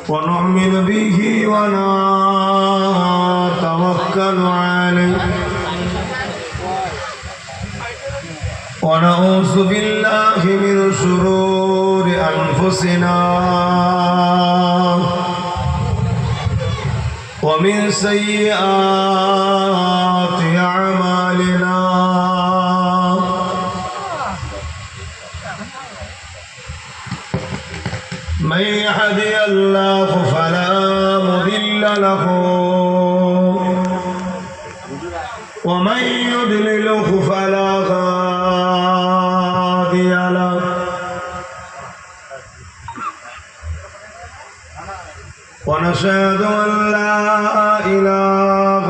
ونؤمن به ونتوكل عليه ونعوذ بالله من شرور أنفسنا ومن سيئات أعمالنا من يهدي الله فلا مضل له ومن يضلله فلا هادي له ونشهد أن لا إله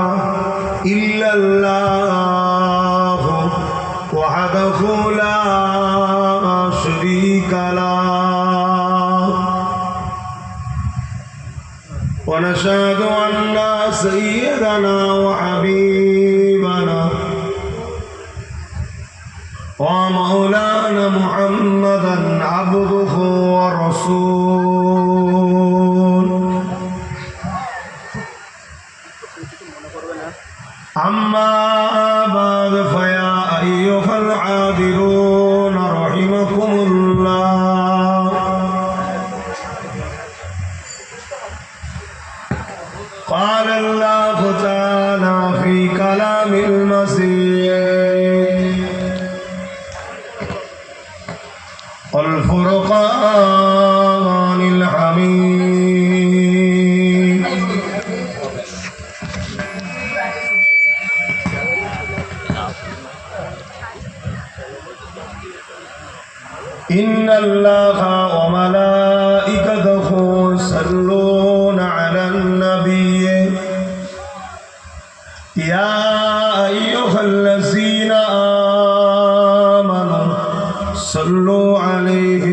إلا الله وحده لا شريك له ونشهد أن سيدنا وحبيبنا ومولانا محمدا عبده ورسوله أما بعد فيا أيها العابدون رحمكم الله قال الله تعالى في كلام المسيح والفرقان الحميد إن الله وملائكته يصلون على النبي يا أيها الذين آمنوا صلوا عليه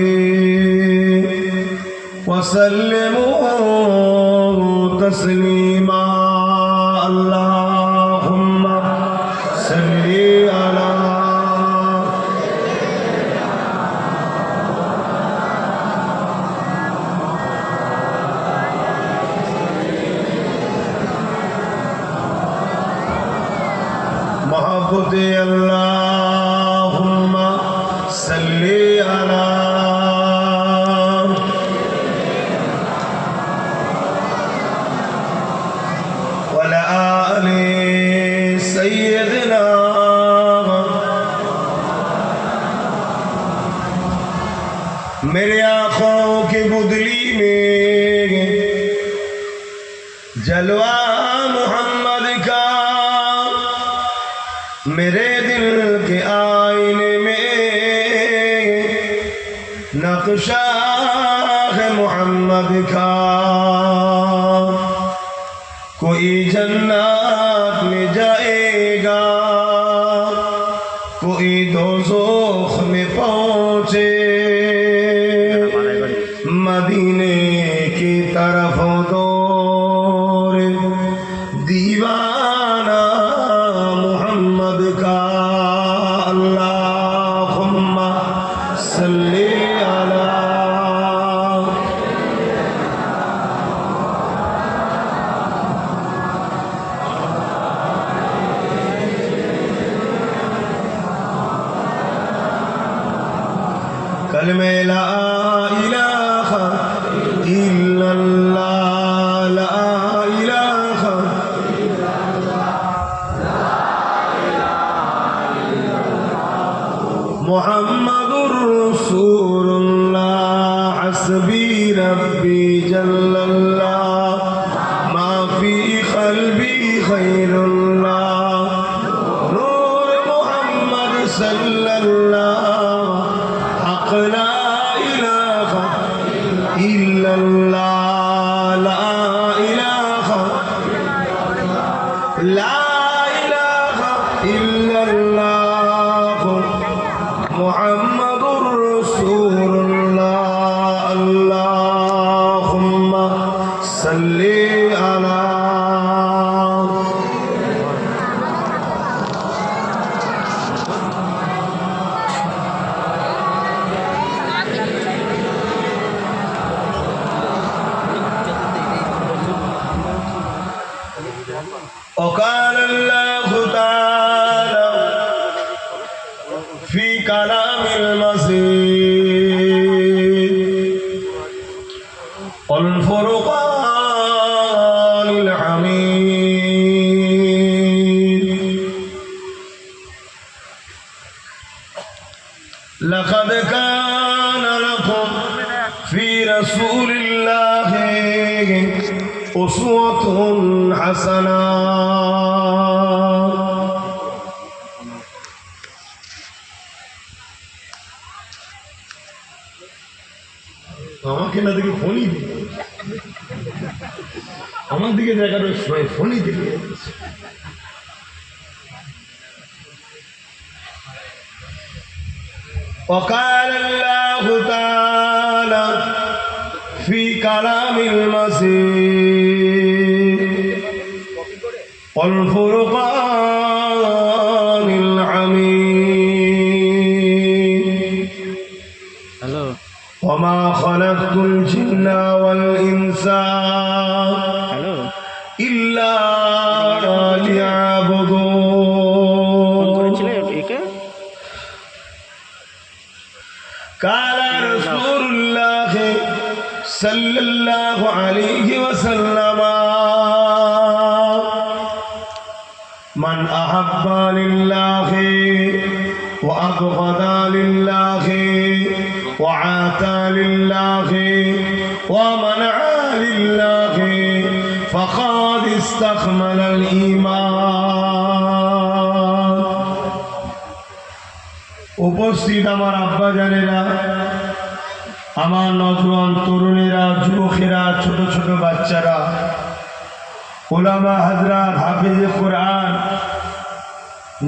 وسلموا تسليما اللهم صل على محبت اللهم صل على وعلى آل سيدنا मेरे आँखों की बुदली में जलवा मोहम्मद का मेरे दिल के आईने में नक्शा है मोहम्मद का कोई जन्नत में जाएगा कोई दोज़ख में पहुँचे मदीने की तरफ दौड़ दीवाना मोहम्मद का अल्लाहुम्मा सल्ली अला कलमे ला इलाहा इल्लल्लाह ला इलाहा मुहम्मदुर रसूलुल्लाह हस्बी रब्बी जल्लल्लाह मा फी क़ल्बी खैरुल्लाह नूर मुहम्मद सल्लल्लाह हक़ ला इलाहा इल्लल्लाह ला इलाहा इल्लल्लाह मुहम्मदुर रसूलुल्लाह अल्लाह রাসূলিল্লাহি উসওয়াতুন হাসানাহ। আমাকে না দেখে ফোনই দিল, আমার দিকে দেখার সময় ফোনই দিকে। وقال الله تعالى في كلام المسيح والفرقان الحميد وما خلقت الجن والإنس إلا ليعبدون. قال رسول الله صلى الله عليه وسلم من أحب لله وأبغض لله وعاتى لله ومنع لله فقد استكمل الإيمان. উপস্থিত আমার আব্বা জানেরা, আমার নজওয়ান তরুণেরা, যুবকেরা, ছোট ছোট বাচ্চারা, উলামা হাজরাত, হাফিজে কোরআন,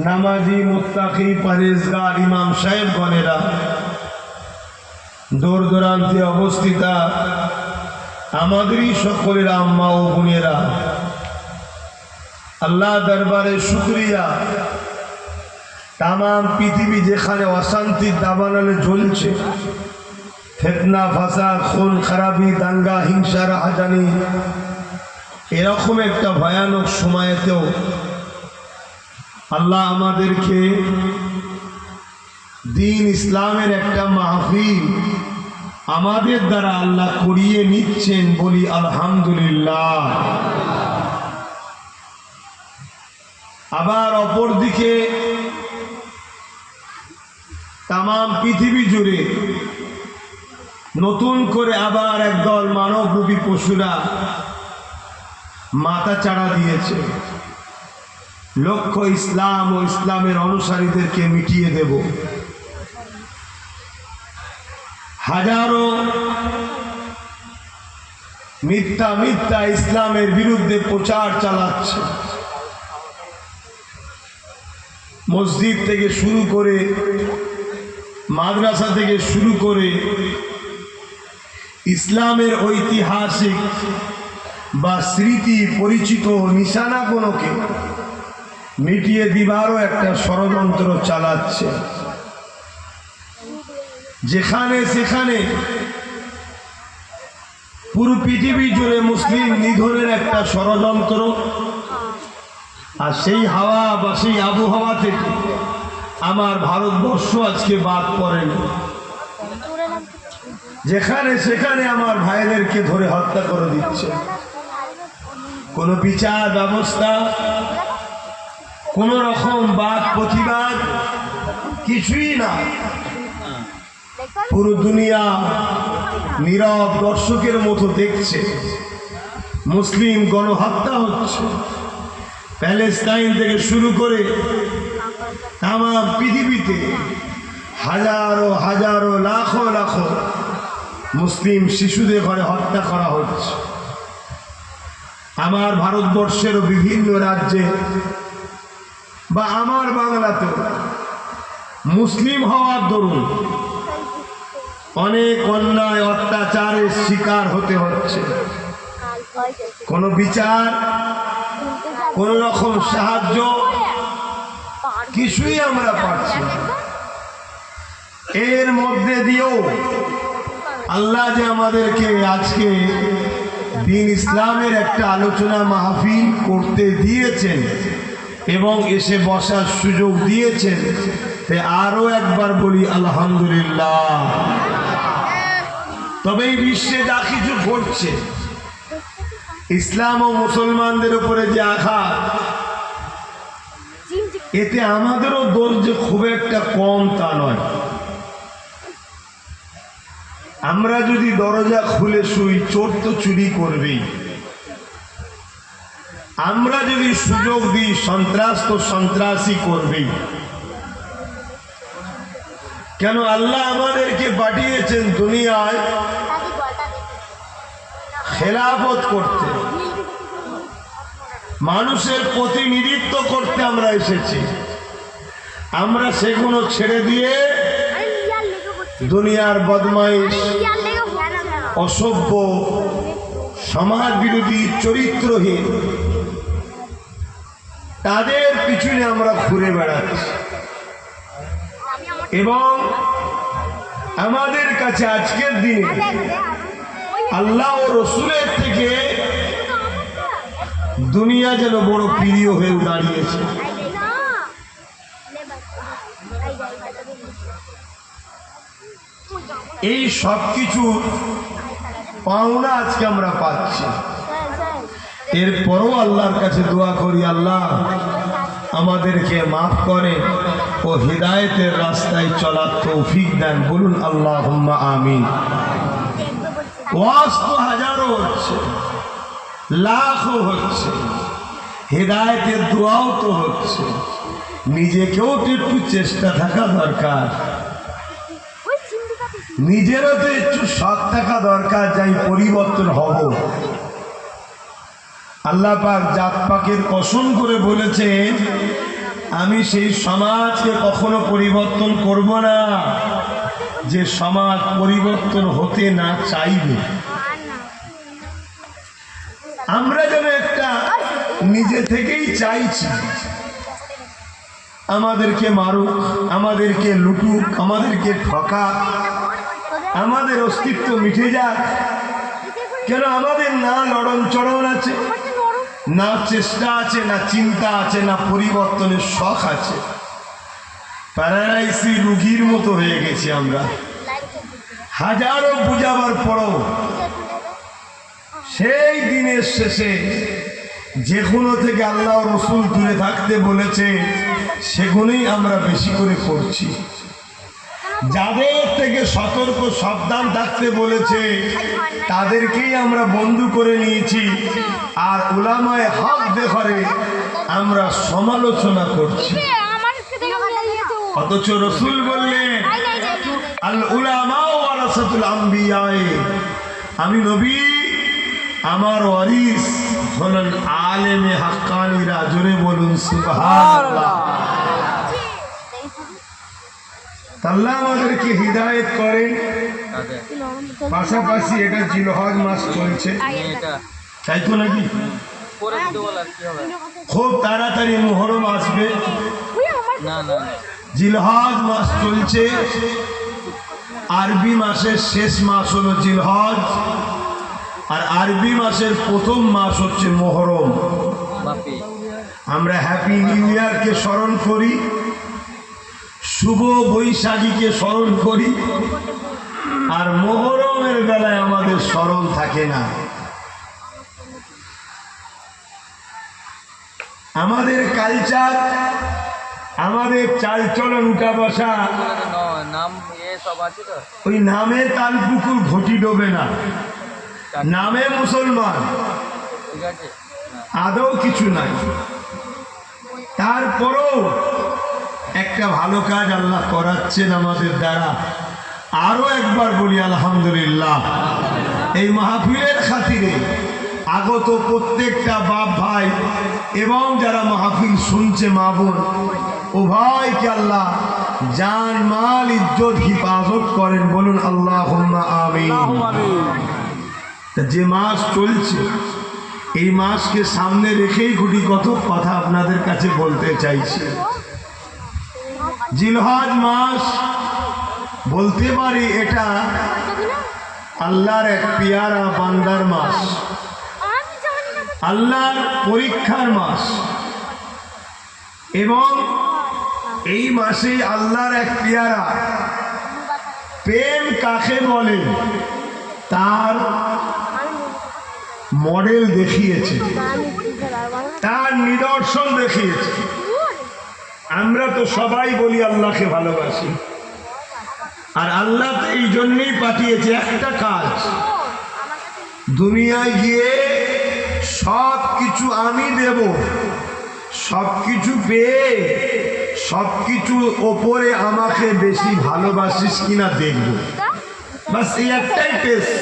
নামাজি, মুত্তাকি, পরহেজগার, ইমাম সাহেবগণেরা, দূর দূরান্তে অবস্থিতা আমাদেরই সকলের আম্মা ও বোনেরা, আল্লাহ দরবারে শুকরিয়া। তাম পৃথিবী যেখানে অশান্তির দাবানলে জ্বলছে, ফিতনা, ফাসাদ, খুন খারাপি, দাঙ্গা, হিংসা, রাহাজানি, এরকম একটা ভয়ানক সময়েতেও আল্লাহ আমাদেরকে দিন ইসলামের একটা মাহফিল আমাদের দ্বারা আল্লাহ করিয়ে নিচ্ছেন, বলি আলহামদুলিল্লাহ। আবার অপরদিকে তাম পৃথিবী জুড়ে নতুন করে আবার একদল মানবরূপী পশুরা মাথা চাড়া দিয়েছে। লক্ষ্য ইসলাম ও ইসলামের অনুসারীদেরকে মিটিয়ে দেব। হাজারো মিথ্যা মিথ্যা ইসলামের বিরুদ্ধে প্রচার চালাচ্ছে। মসজিদ থেকে শুরু করে, মাদ্রাসা থেকে শুরু করে, ইসলামের ঐতিহাসিক বা স্মৃতি পরিচিত নিশানাগুলোকে মিটিয়ে দিবারও একটা ষড়যন্ত্র চালাচ্ছে। যেখানে সেখানে পুরো পৃথিবী জুড়ে মুসলিম নিধনের একটা ষড়যন্ত্র। আর সেই হাওয়া বা সেই আবহাওয়া থেকে আমার ভারতবর্ষ আজকে বাদ পড়েনি। যেখানে সেখানে আমার ভাইদেরকে ধরে হত্যা করে দিচ্ছে। কোনো বিচার ব্যবস্থা, কোন রকম বাদ প্রতিবাদ কিছুই না। পুরো দুনিয়া নীরব দর্শকের মতো দেখছে। মুসলিম গণহত্যা হচ্ছে। প্যালেস্টাইন থেকে শুরু করে তাম পৃথিবীতে হাজারো হাজারো লাখো লাখো মুসলিম শিশুদের ঘরে হত্যা করা হচ্ছে। আমার ভারতবর্ষেরও বিভিন্ন রাজ্যে বা আমার বাংলাতেও মুসলিম হওয়ার দরুন অনেক অন্যায় অত্যাচারের শিকার হতে হচ্ছে। কোনো বিচার, কোন রকম সাহায্য কিছুই আমরা পাচ্ছি না। এর মধ্যে দিয়েও আল্লাহ যে আমাদেরকে আজকে দিন ইসলামের একটা আলোচনা মাহফিল করতে দিয়েছেন এবং এসে বসার সুযোগ দিয়েছেন, তাই আরো একবার বলি আলহামদুলিল্লাহ। তবে এই বিশ্বে যা কিছু ঘটছে, ইসলাম ও মুসলমানদের উপরে যে আঘাত, এতে আমাদেরও দোষ যে খুব একটা কম তা নয়। আমরা যদি দরজা খুলে শুই, চোর তো চুরি করবেই। আমরা যদি সুযোগ দিই, সন্ত্রাস তো সন্ত্রাসী করবেই। কেন আল্লাহ আমাদেরকে পাঠিয়েছেন দুনিয়ায় খেলাফত করতে, মানুষের প্রতিনিধিত্ব করতে আমরা এসেছি। আমরা সেগুলো ছেড়ে দিয়ে দুনিয়ার বদমাইশ, অসভ্য, সমাজ বিরোধী, চরিত্রহীন তাদের পিছনে আমরা ঘুরে বেড়াচ্ছি। এবং আমাদের কাছে আজকের দিনে আল্লাহ ও রসুলের থেকে দুনিয়া যেন বড় প্রিয় হয়ে দাঁড়িয়েছে। এই সব কিছু পাওনা আজকে আমরা পাচ্ছি। এরপরও আল্লাহর কাছে দোয়া করি, আল্লাহ আমাদেরকে মাফ করে ও হিদায়েতের রাস্তায় চলার তৌফিক দেন। বলুন আল্লাহুম্মা আমিন। ওয়াজ তো হাজারো হচ্ছে, লাখও হচ্ছে, হিদায়েতের দোয়াও তো হচ্ছে। নিজেকেও তো একটু চেষ্টা থাকা দরকার, নিজেরও তো একটু সৎ থাকা দরকার, যাই পরিবর্তন হব। আল্লাহ পাক জাত পাকের কসম করে বলেছেন, আমি সেই সমাজকে কখনো পরিবর্তন করব না যে সমাজ পরিবর্তন হতে না চাইবে। আমরা যেন একটা নিজে থেকেই চাইছি আমাদেরকে মারুক, আমাদেরকে লুটুক, আমাদেরকে ঠকাক, আমাদের অস্তিত্ব মিটে যাক। কেন আমাদের না লড়ন চড়ন আছে, না চেষ্টা আছে, না চিন্তা আছে, না পরিবর্তনের শখ আছে। প্যারালাইসি রুগীর মতো হয়ে গেছি আমরা। হাজারো বুঝাবার পরও সেই দিনের শেষে যেগুলো থেকে আল্লাহ রসুল দূরে থাকতে বলেছে সেগুলোই আমরা বেশি করে করছি। যাদের থেকে সতর্ক সাবধান থাকতে বলেছে তাদেরকেই আমরা বন্ধু করে নিয়েছি, আর উলামায়ে হক দেখে আমরা সমালোচনা করছি। অথচ রসুল বললেন, আল উলামা ওয়ারাসাতুল আম্বিয়া, আমি নবী, আমার ওয়ারিস হলেন আলেমে হাক্কানীরা। জোরে বলুন সুবহানাল্লাহ। আল্লাহ আমাদেরকে হিদায়েত করেন। পাশাপাশি এটা জিলহজ মাস চলছে, তাই তো নাকি? খুব তাড়াতাড়ি মুহররম আসবে। জিলহজ মাস চলছে, আরবি মাসের শেষ মাস হলো জিলহজ, আর আরবি মাসের প্রথম মাস হচ্ছে মুহররম। আমরা হ্যাপি নিউ ইয়ারকে স্মরণ করি, শুভ বৈশাখীকে স্মরণ করি, আর মুহররমের বেলায় আমাদের স্মরণ থাকে না। আমাদের কালচার, আমাদের চালচলন, উঠা বসা, ওই নামে তাল পুকুর ঘটি ডোবে না, নামে মুসলমান, আদৌ কিছু নাই। তারপরও একটা ভালো কাজ আল্লাহ করাচ্ছেন আমাদের দ্বারা। আরো একবার বলি আলহামদুলিল্লাহ। এই মাহফিলের খাতিরে আগত প্রত্যেকটা বাপ ভাই এবং যারা মাহফিল শুনছে মা বোন, উভয়কে আল্লাহ জান মাল ইজ্জত হিফাজত করেন। বলুন আল্লাহুম্মা আমিন। যে মাস চলছে, এই মাসকে সামনে রেখেই গুটি কত কথা আপনাদের কাছে বলতে চাইছি। জিলহজ মাস বলতে পারি এটা আল্লাহর এক পিয়ারা বান্দার মাস, আল্লাহর পরীক্ষার মাস। এবং এই মাসে আল্লাহর এক পিয়ারা প্রেম কাকে বলে তার মডেল দেখিয়েছে, তার নিদর্শন দেখিয়েছে। আমরা তো সবাই বলি আল্লাহকে ভালোবাসি, আর আল্লাহ তো এই জন্যই পাঠিয়েছে একটা কাজ, দুনিয়ায় গিয়ে সব কিছু আমি দেব, সব কিছু পেয়ে সব কিছুর ওপরে আমাকে বেশি ভালোবাসিস কিনা দেখব। বাস এই একটাই টেস্ট।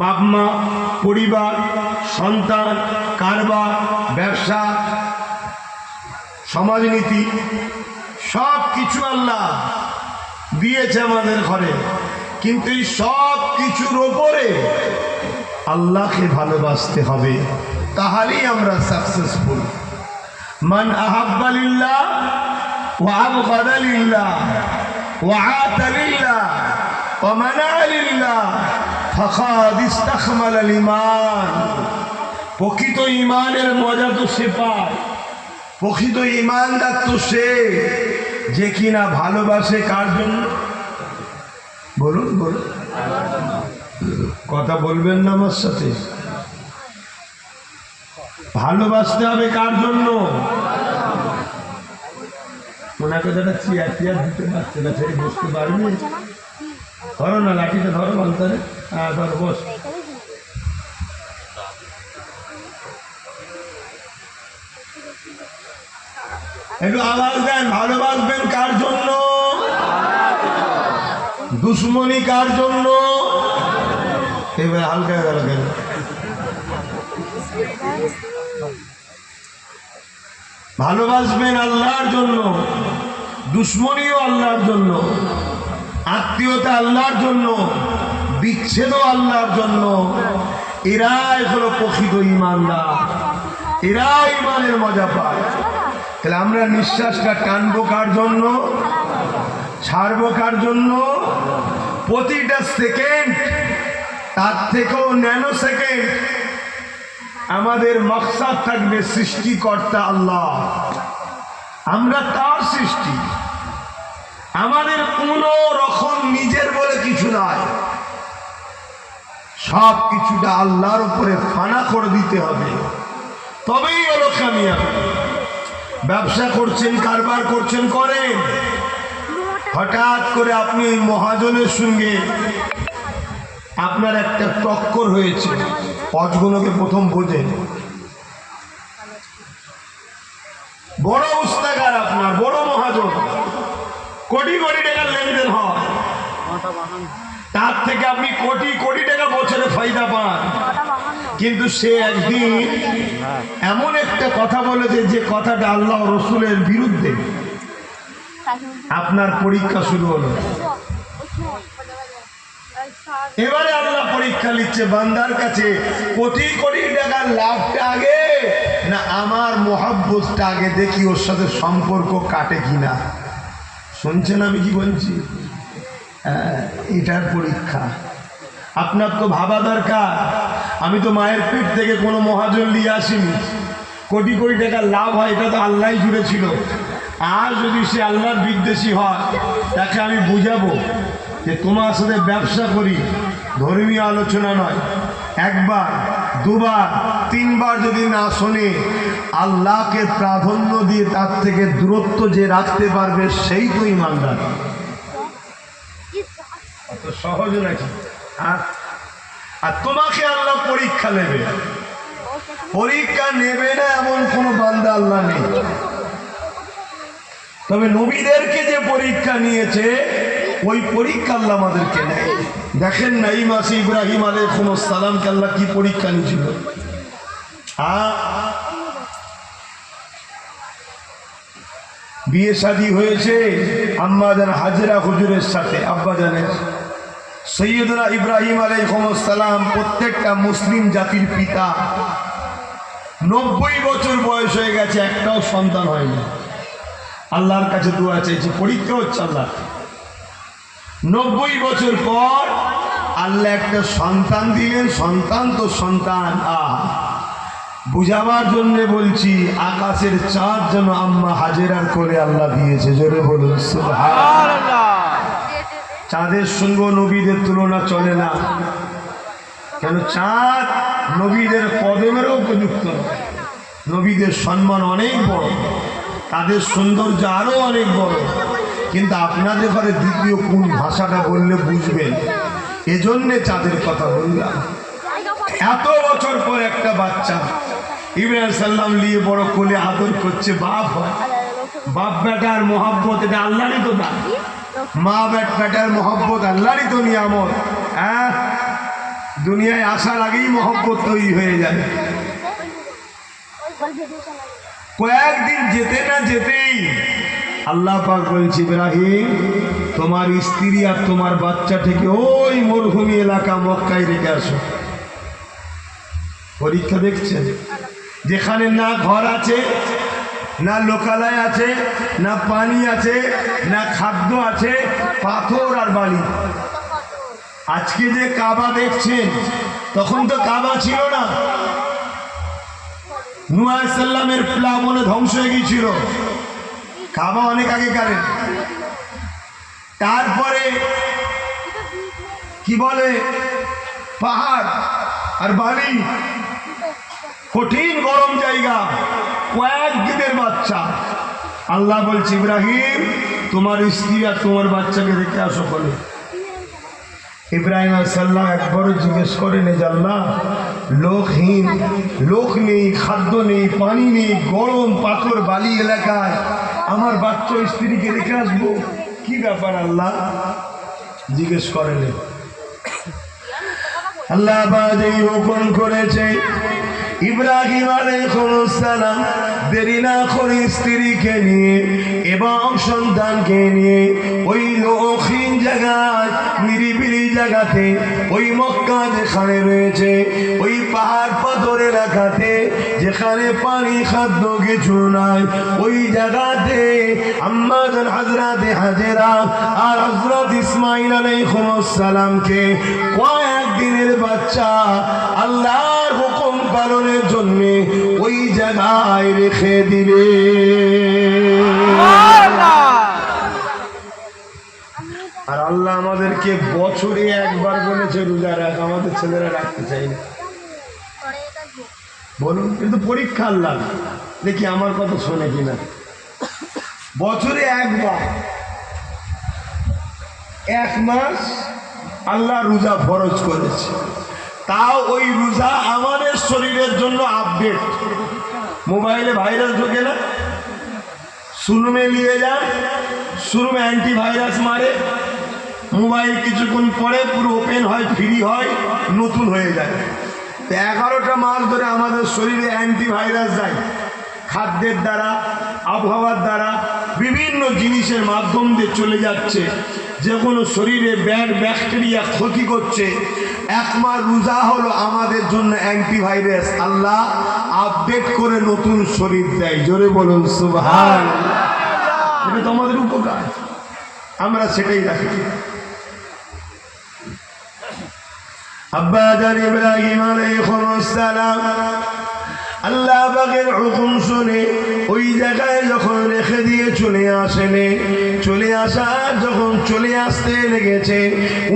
বাপ মা, পরিবার, সন্তান, কারবার, ব্যবসা, সমাজনীতি সব কিছু আল্লাহ দিয়েছে আমাদের ঘরে, কিন্তু এই সব কিছুর ওপরে আল্লাহকে ভালোবাসতে হবে, তাহলেই আমরা সাকসেসফুল। মান আহাব্বা লিল্লাহ ওয়া আবগাদা লিল্লাহ ওয়া আতা লিল্লাহ ওয়া মানা লিল্লাহ ফাকাদ ইস্তাকমালাল ঈমান। প্রকৃত ঈমানের মজা তো সে পায়, প্রকৃত ঈমানদার তো সে যে কিনা ভালোবাসে কার জন্য? বলুন বলুন, কথা বলবেন না আমার সাথে? ভালোবাসতে হবে কার জন্য? ওনাকে যারা চেয়ার দিতে পারছে না, ছেড়ে বসতে পারবে? ধরো না, লাঠিটা ধরো অন্তরে। হ্যাঁ ধরো, বস। একটু আওয়াজ দেন, ভালোবাসবেন কার জন্য? দুশ্মনী কার জন্য? এবার হালকা গেল কেন? ভালোবাসবেন আল্লাহর জন্য, দুশ্মনীও আল্লাহর জন্য, আত্মীয়তা আল্লাহর জন্য, বিচ্ছেদও আল্লাহর জন্য। এরাই হলো প্রকৃত ঈমানদার, এরা ঈমানের মজা পায়। তাহলে আমরা নিঃশ্বাসটা টানবো কার জন্য, ছাড়বো কার জন্য? প্রতিটা সেকেন্ড, তার থেকেও ন্যানো সেকেন্ড আমাদের মকসাদ থাকবে সৃষ্টিকর্তা আল্লাহ, আমরা তার সৃষ্টি। আমাদের কোনো রকম নিজের বলে কিছু নাই, সব কিছুটা আল্লাহর উপরে ফানা করে দিতে হবে, তবেই হলো কামিয়াবি। ব্যবসা করছেন, কারবার করছেন, করেন, হঠাৎ করে আপনি ওই মহাজনের সঙ্গে আপনার একটা টক্কর হয়েছে। পথগুলোকে প্রথম বোঝেন, বড় উস্তাকার আপনার, বড় মহাজন, কোটি কোটি টাকার লেনদেন হয়, তার থেকে আপনি কোটি কোটি টাকা বছরে ফায়দা পান। কিন্তু সে একদিন এমন একটা কথা বলেছে যে কথাটা আল্লাহ রসুলের বিরুদ্ধে, আপনার পরীক্ষা শুরু হলো। এবারে আল্লাহ পরীক্ষা নিচ্ছে বান্দার কাছে, কোটি কোটি টাকার লাভটা আগে না আমার মোহাব্বতটা আগে, দেখি ওর সাথে সম্পর্ক কাটে কিনা। শুনছেন আমি কি বলছি? এটার পরীক্ষা। আপনার তো ভাবা দরকার, আমি তো মায়ের পেট থেকে কোনো মহাজন নিয়ে আসিনি, কোটি কোটি টাকার লাভ হয় এটা তো আল্লাহ জুড়ে ছিল। আর যদি সে আল্লাহর বিদ্বেষী হয়, তাকে আমি বুঝাবো যে তোমার সাথে ব্যবসা করি, ধর্মীয় আলোচনা নয়, একবার দুবার তিনবার যদি না শোনে, আল্লাহকে প্রাধান্য দিয়ে তার থেকে দূরত্ব যে রাখতে পারবে সেই তো ঈমানদার। অত সহজ নাকি? আর তোমাকে আল্লাহ পরীক্ষা নেবে, পরীক্ষা নেবে না এমন কোনো বান্দা আল্লাহ নেই। তবে নবীদেরকে যে পরীক্ষা নিয়েছে, ওই পরীক্ষা আল্লাহ আমাদেরকে নেয়। দেখেন না এই মাসে ইব্রাহিম আলাইহিস সালামকে আল্লাহ কি পরীক্ষা নিয়েছিল। বিয়ে শাদী হয়েছে আম্মাজান হাজরা হুজুরের সাথে, আব্বাজানের। সৈয়দনা ইব্রাহিম আলাইহিস সালাম প্রত্যেকটা মুসলিম জাতির পিতা। 90 বছর বয়স হয়ে গেছে, একটাও সন্তান হয়নি। আল্লাহর কাছে দোয়া চাইছে, পরীক্ষা হচ্ছে আল্লাহ। 90 বছর পর আল্লাহ একটা সন্তান দিলেন। সন্তান তো সন্তান, বুঝাবার জন্য বলছি, আকাশের চাঁদ যেন আম্মা হাজেরার কোলে আল্লাহ দিয়েছে। জোরে বলুন সুবহানাল্লাহ। চাঁদের সঙ্গে নবীদের তুলনা চলে না, কেন চাঁদ নবীদের কদমেরও উপযুক্ত। নবীদের সম্মান অনেক বড়, তাদের সৌন্দর্য আরো অনেক বড়, কিন্তু আপনাদের ঘরে দ্বিতীয় কোন ভাষাটা বললে বুঝবেন, এজন্যে চাঁদের কথা বললাম। এত বছর পর একটা বাচ্চা ইব্রাহিম সাল্লাম নিয়ে বড় কোলে আদর করছে, বাপ হয়, বাপ বেটার মহব্বত এটা আল্লাহরই তো দান, মা বেটার মহব্বত আল্লাহরই তো নিয়ামত। হ্যাঁ, দুনিয়ায় আসার আগেই মহব্বত তৈরি হয়ে যাবে। কয়েকদিন যেতে না যেতেই আল্লাহ পাক বলছে, ইব্রাহিম তোমার স্ত্রী আর তোমার বাচ্চাটিকে ওই মরুভূমি এলাকা মক্কায় রেখে আসো। পরীক্ষা দেখছেন, যেখানে না ঘর আছে, না লোকালয় আছে, না পানি আছে, না খাদ্য আছে, পাথর আর বালি। আজকে যে কাবা দেখছেন, তখন তো কাবা ছিল না, নূহ আলাইহিস সালামের প্লাবনে ধ্বংস হয়ে গিয়েছিল। কাবা অনেক আগে কারেন। তারপরে কি বলে, পাহাড় আর বালি, কঠিন গরম জায়গা, কয়েকদিনের বাচ্চা। আল্লাহ বলছে, ইব্রাহিম তোমার স্ত্রী আর তোমার বাচ্চাকে রেখে আসো বলে। ইব্রাহিম আলাইহিস সালাম একবারও জিজ্ঞেস করেন যে আল্লাহ, লোকহীন, লোক নেই, খাদ্য নেই, পানি নেই, গরম পাথর বালি এলাকায় আমার বাচ্চা স্ত্রীকে রেখে আসবো, কি ব্যাপার আল্লাহ? জিজ্ঞেস করেন। আল্লাহ বাদে হুকুম করেছে, ইব্রাহিম আলাইহিস সালাম দেরি না করে স্ত্রীকে নিয়ে এবং সন্তানকে নিয়ে ওই লোকহীন জায়গায়, নিরিবিলি জায়গাতে, ওই মক্কা যেখানে রয়েছে, ওই পাহাড় পাথর এলাকাতে যেখানে পানি খাদ্য কিছু নাই, ওই জায়গাতে আম্মা জান হযরতে হাজেরা আর হযরত ইসমাঈল আলাইহিস সালামকে কয়েকদিনের বাচ্চা আল্লাহর হুকুম পালনের জন্য ওই জায়গায় রেখে দিলে। আর আল্লাহ আমাদেরকে বছরে একবার বলেছে রোজা রাখ, আমাদের ছেলেরা রাখতে চাই না। বলুন, কিন্তু পরীক্ষা আল্লাহ, দেখি আমার কথা শোনে কিনা। বছরে একবার, এক মাস আল্লাহ রোজা ফরজ করেছে। তাও ওই রোজা আমাদের শরীরের জন্য আপডেট। মোবাইলে ভাইরাস ঢোকে না, শুরু में लिए যান, শুরু में অ্যান্টিভাইরাস মারে, মোবাইল কিছুক্ষণ পরে পুরো ওপেন হয়, ফ্রি হয়, নতুন হয়ে যায়। 11টা মাস ধরে আমাদের শরীরে অ্যান্টিভাইরাস যায়, খাদ্যের দ্বারা, আবহাওয়ার দ্বারা, বিভিন্ন জিনিসের মাধ্যম দিয়ে চলে যাচ্ছে, যে কোনো শরীরে ব্যাড ব্যাকটেরিয়া ক্ষতি করছে। এক মাস রোজা হলো আমাদের জন্য অ্যান্টিভাইরাস, আল্লাহ আপডেট করে নতুন শরীর দেয়। জোরে বলুন সুবহানাল্লাহ। এটা তো আমাদের উপকার, আমরা সেটাই রাখি। আব্বা জান ইব্রাহিম আলাইহিস সালাম আল্লাহ পাকের হুকুম শুনে ওই জায়গায় যখন রেখে দিয়ে চলে আসেন, চলে আসার যখন চলে আসতে লেগেছে,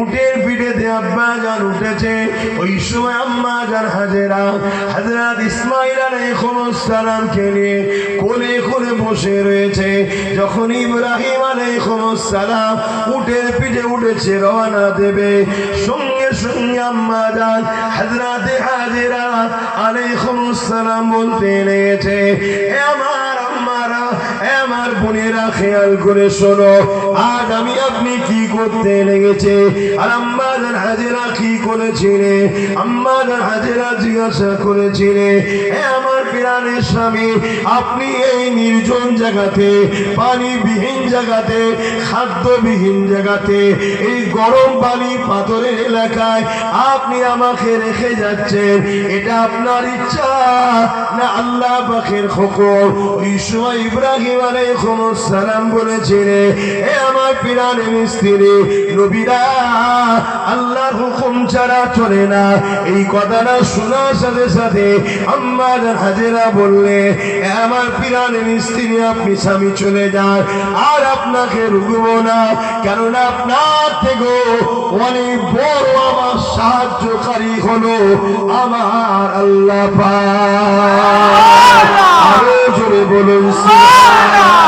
উটের পিঠেতে আব্বা জান উঠেছে। ওই সময় আম্মা জান হাজেরা হযরত ইসমাঈল আলাইহিস সালামকে নিয়ে কোলে কোলে বসে রয়েছে। যখন ইব্রাহিম আলাইহিস সালাম উটের পিঠে উঠেছে রওনা দেবে, সঙ্গে সঙ্গে আম্মা জান হযরত হাজেরা আলাইহিস সালাম বলতে লেগেছে, এ আমার আম্মারা, এ আমার বোনেরা, খেয়াল করে শোনো, আজ আমি আপনি কি করতে লেগেছে। আর আম্মা জান হাজেরা কি করেছিলে? আম্মা জান হাজেরা জিজ্ঞাসা করেছিলে, এ আমার প্রাণের স্বামী, আপনি এই নির্জন জায়গাতে, পানিবিহীন জায়গাতে, খাদ্যবিহীন জায়গাতে, এই গরম পানি পাথরের এলাকায় আপনি আমাকে রেখে যাচ্ছেন, এটা আপনার ইচ্ছা না আল্লাহ পাকের হুকুম? ওই সময় ইব্রাহিম আলাইহিস সালাম বলেছিলেন, এ আমার প্রাণের স্ত্রী, নবীরা আল্লাহর হুকুম ছাড়া চলে না। এই কথাটা শোনার সাথে সাথে আম্মা জান হাজেরা বললে, এ আমার প্রাণের স্ত্রী, আপনি স্বামী চলে যান, আর আপনাকে রুকবো না, কেননা আপনার থেকে অনেক বড় আমার সাহায্যকারী হলো আমার আল্লাহ পাক। আরো জোরে বলুন সুবহানাল্লাহ।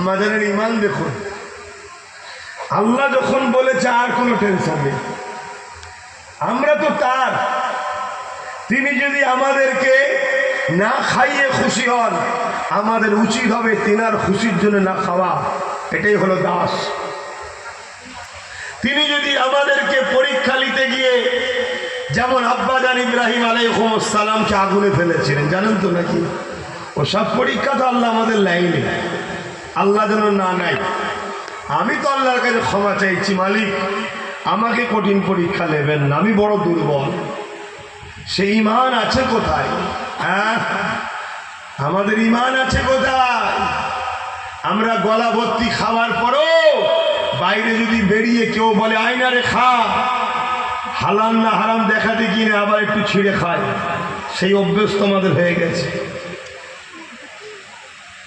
আম্মাজানের ইমান দেখুন, আল্লাহ যখন বলেছে আর কোনো টেনশন নেই, আমরা তো তার, তিনি যদি আমাদেরকে না খাইয়ে খুশি হন, আমাদের উচিত হবে তিনার খুশির জন্য না খাওয়া। এটাই হলো দাস। তিনি যদি আমাদেরকে পরীক্ষা নিতে গিয়ে, যেমন আব্বাজান ইব্রাহিম আলাইহিস সালামকে আগুনে ফেলেছিলেন, জানেন তো নাকি? ও সব পরীক্ষা তো আল্লাহ আমাদের লাইনে, আল্লাহ যেন না নাই। আমি তো আল্লাহর কাছে ক্ষমা চাইছি, মালিক আমাকে কঠিন পরীক্ষা নেবেন না, আমি বড় দুর্বল। সেই ঈমান আছে কোথায়? হ্যাঁ, আমাদের ঈমান আছে কোথায়? আমরা গলা ভর্তি খাওয়ার পরও বাইরে যদি বেরিয়ে কেউ বলে আয়নারে খা, হালাল না হারাম দেখা দেখি না, আবার একটু ছিঁড়ে খায়, সেই অভ্যেস তো আমাদের হয়ে গেছে।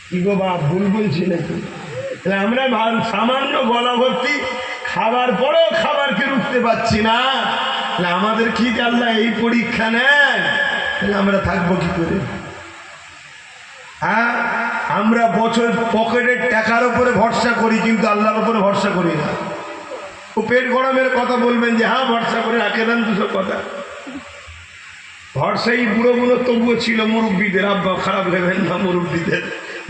কি গো বাপ, ভুল বলছি নাকি? আমরা সামান্য গলা ভর্তি খাবার পরেও খাবারকে রুখতে পারছি না, আমাদের কি আল্লাহ এই পরীক্ষা নেন? তাহলে আমরা থাকবো কি করে? হ্যাঁ, আমরা বছর পকেটের টাকার উপরে ভরসা করি, কিন্তু আল্লাহর উপরে ভরসা করি না। ও পেট গরমের কথা বলবেন যে হ্যাঁ ভরসা করে রাখে দেন, দুশো কথা। ভরসাই বুড়ো বুড়ো তবুও ছিল মুরব্বীদের, আব্বা খারাপ লেবেন না, মুরব্বীদের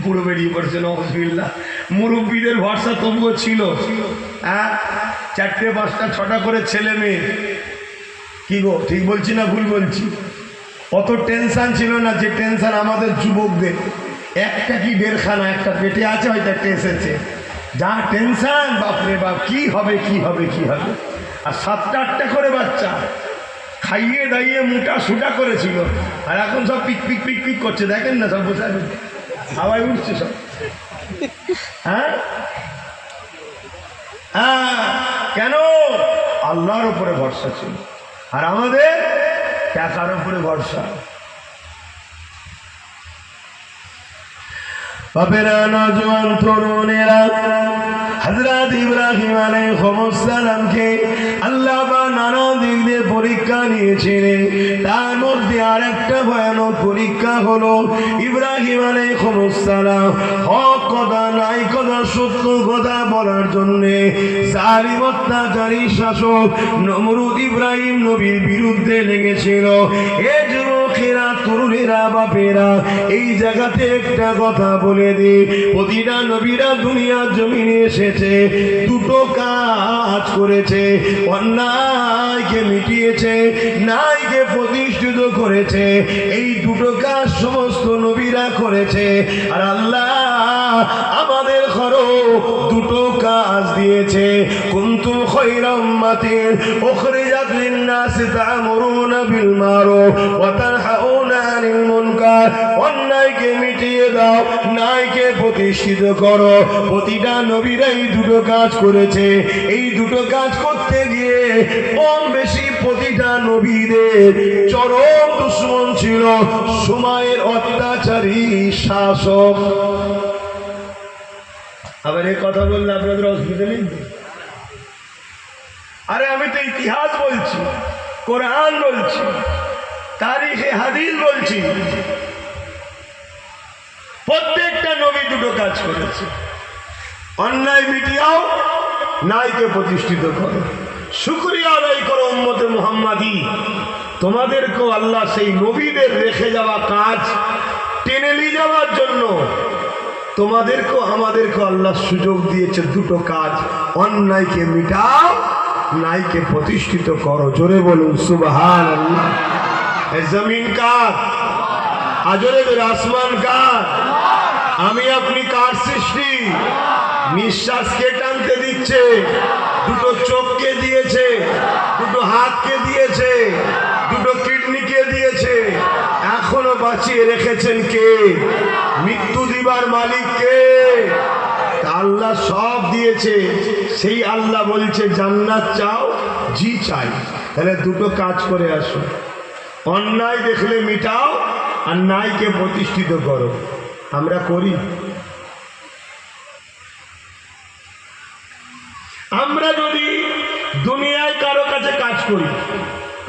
বুড়ো বেরিয়ে পড়ছে নজবিল্লা, মুরব্বীদের ভরসা তবুও ছিল। হ্যাঁ, 4টে 5টা 6টা করে ছেলে মেয়ে। কি গো, ঠিক বলছি না ভুল বলছি? অত টেনশন ছিল না যে টেনশন আমাদের যুবকদের। একটা কি 1.5খানা, একটা পেটে আছে, হয়তো একটা এসেছে, যা টেনশন, বাপরে বাপ, কি হবে কি হবে কি হবে। আর 7টা 8টা করে বাচ্চা খাইয়ে দাইয়ে মোটা সুটা করেছিল, আর এখন সব পিক পিক পিক পিক করছে, দেখেন না, সব বসে হাওয়ায় উঠছে সব। হ্যাঁ হ্যাঁ, কেন? আল্লাহর উপরে ভরসা ছিল, আর আমাদের টাকার উপরে ভরসা। বাপেরা, নজওয়ান তরুণেরা, হযরত ইব্রাহিম আলাইহিস সালামকে আল্লাহ বা নানা দিক দিয়ে পরীক্ষা নিয়েছিলেন। তার মধ্যে আরেকটা ভয়ানক পরীক্ষা হলো ইব্রাহিম আলাইহিস সালাম হক কথা নাই কথা সত্য কথা বলার জন্যে জালিম অত্যাচারী শাসক নমরুদ ইব্রাহিম নবীর বিরুদ্ধে লেগেছিল। এ যুবকেরা, তরুণেরা, বাপেরা, এই জায়গাতে একটা কথা বলে দিই, প্রতিটা নবীরা দুনিয়ার জমিনে এসেছে, দুটো কাজ করেছে। অন্যায়কে মিটিয়েছে, ন্যায়কে প্রতিষ্ঠিত করেছে। এই দুটো কাজ সমস্ত নবীরা করেছে। আর আল্লাহ আমাদের ঘরও দুটো কাজ দিয়েছে। কুনতুম খায়রা উম্মাতিন উখরিজাত লিন-নাসি তা'মুরুনা বিল মারুফ ওয়া তানহাউনা আনিল মুনকার। অন্যায়কে মিটিয়ে দাও, ন্যায়কে প্রতিষ্ঠিত করো। প্রতিটা নবীরাই দুটো কাজ করেছে। এই দুটো কাজ করতে গিয়ে কম বেশি প্রতিটা নবীদের চরম দুশমন ছিল সময়ের অত্যাচারী শাসক। আবার এই কথা বললে আপনাদের অসুবিধা নেই? আরে আমি তো ইতিহাস বলছি, কোরআন বলছি, তারিখে হাদিস বলছি। প্রত্যেকটা নবী দুটো কাজ করেছে। অন্যায় মিটিয়াও, ন্যায়কে প্রতিষ্ঠিত করো। শুকরিয়া আদায় করো উম্মতে মুহাম্মাদি, তোমাদেরকেও আল্লাহ সেই নবীদের রেখে যাওয়া কাজ টেনে নিয়ে যাওয়ার জন্য তোমাদেরকেও আমাদেরকেও আল্লাহ সুযোগ দিয়েছে দুটো কাজ। অন্যায়কে মিটাও, ন্যায়কে প্রতিষ্ঠিত করো। জোরে বলুন সুবহানাল্লাহ। এই জমিন কার? আজরে আসমান কার? আমি আপনি কার সৃষ্টি? নিঃশ্বাসকে টানতে দিচ্ছে, দুটো চোখকে দিয়েছে, দুটো হাতকে দিয়েছে, দুটো কিডনিকে দিয়েছে। এখনো বাঁচিয়ে রেখেছেন কে? মৃত্যু দিবার মালিক কে? আল্লাহ সব দিয়েছে। সেই আল্লাহ বলছে জান্নাত চাও? জি চাই। তাহলে দুটো কাজ করে আসো, অন্যায় দেখলে মিটাও আর ন্যায়কে প্রতিষ্ঠিত করো। আমরা করি? আমরা যদি দুনিয়ায় কারো কাছে কাজ করি,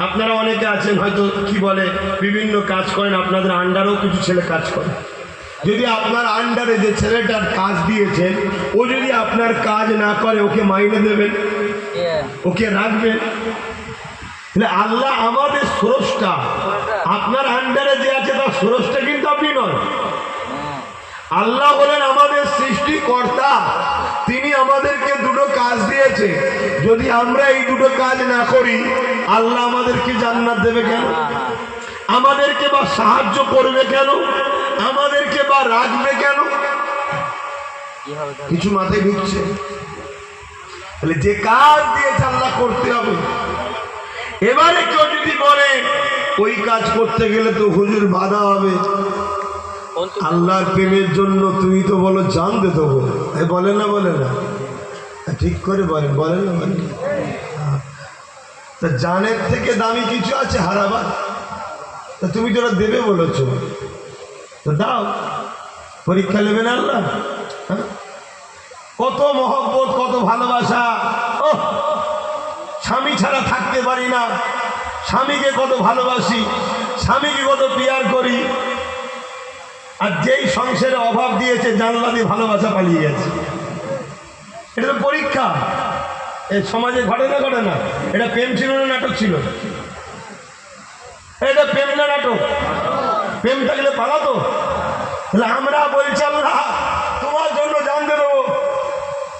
আপনারা অনেকে আছেন হয়তো কি বলে বিভিন্ন কাজ করেন, আপনাদের আন্ডারও কিছু ছেলে কাজ করে, যদি আপনার আন্ডারে যে ছেলেটার কাজ দিয়েছেন ও যদি আপনার কাজ না করে ওকে মাইনে দেবেন, ওকে রাখবেন? আল্লাহ আমাদের স্রষ্টা, আপনার আন্ডারে যে আছে তার স্রষ্টা কিন্তু আপনি নন। আল্লাহ হলেন আমাদের সৃষ্টিকর্তা, তিনি আমাদেরকে দুটো কাজ দিয়েছে। যদি আমরা এই দুটো কাজ না করি আল্লাহ আমাদেরকে জান্নাত দেবে কেন? আমাদেরকে বা সাহায্য করবে কেন? আমাদেরকে বা রাখবে কেন? কিছু মাথায় ঢুকছে? তাহলে যে কাজ দিয়েছে আল্লাহ করতে হবে। এবারে কেউ যদি বলে ওই কাজ করতে গেলে তো হুজুর বাধা হবে, আল্লাহর প্রেমের জন্য তুমি তো বলো জান দে দেবো, বলে না? বলে না? ঠিক করে বলেন, বলেন না? বলেন। তা জানের থেকে দামি কিছু আছে হারাবার? তা তুমি যেটা দেবে বলেছ তো দাও, পরীক্ষা নেবে না আল্লাহ? কত মহব্বত, কত ভালোবাসা। ও স্বামী ছাড়া থাকতে পারি না, স্বামীকে কত ভালোবাসি, স্বামীকে কত পিয়ার করি। আর যেই সংসারে অভাব দিয়েছে জানলা দিয়ে ভালোবাসা পালিয়ে গেছে। এটা তো পরীক্ষা। এই সমাজে ঘটে না? ঘটে না? এটা প্রেম ছিল না নাটক ছিল? এটা প্রেম না নাটক? প্রেম থাকলে পালাতো? তাহলে আমরা বলছি আল্লাহ তোমার জন্য জানতে দেবো,